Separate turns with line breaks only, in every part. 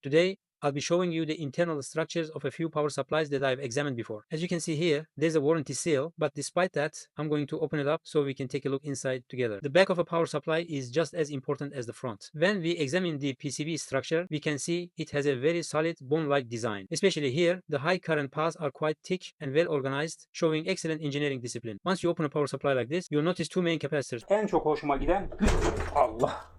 Today, I'll be showing you the internal structures of a few power supplies that I've examined before. As you can see here, there's a warranty seal, but despite that, I'm going to open it up so we can take a look inside together. The back of a power supply is just as important as the front. When we examine the PCB structure, we can see it has a very solid bone-like design. Especially here, the high current paths are quite thick and well organized, showing excellent engineering discipline. Once you open a power supply like this, you'll notice two main capacitors.
En çok hoşuma giden Allah.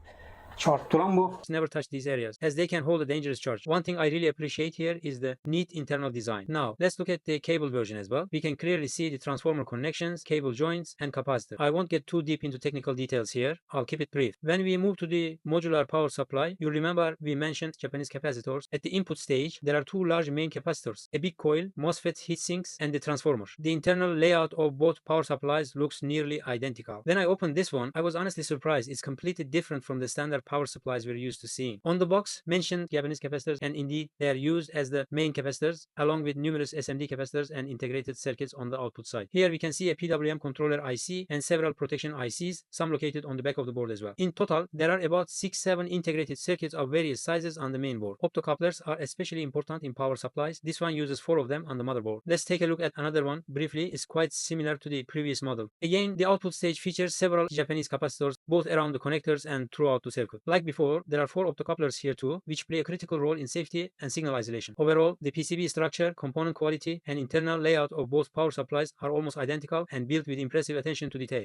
Çarptı lan bu.
Never touch these areas as they can hold a dangerous charge. One thing I really appreciate here is the neat internal design. Now let's look at the cable version as well. We can clearly see the transformer connections, cable joints, and capacitor. I won't get too deep into technical details here. I'll keep it brief. When we move to the modular power supply, you remember we mentioned Japanese capacitors. At the input stage, there are two large main capacitors, a big coil, MOSFET heat sinks, and the transformer. The internal layout of both power supplies looks nearly identical. When I opened this one, I was honestly surprised. It's completely different from the standard power supplies we're used to seeing. On the box, mentioned Japanese capacitors, and indeed they are used as the main capacitors along with numerous SMD capacitors and integrated circuits on the output side. Here we can see a PWM controller IC and several protection ICs, some located on the back of the board as well. In total, there are about 6-7 integrated circuits of various sizes on the main board. Optocouplers are especially important in power supplies. This one uses 4 of them on the motherboard. Let's take a look at another one briefly. It's quite similar to the previous model. Again, the output stage features several Japanese capacitors both around the connectors and throughout the circuit. Like before, there are 4 optocouplers here too, which play a critical role in safety and signal isolation. Overall, the PCB structure, component quality, and internal layout of both power supplies are almost identical and built with impressive attention to detail.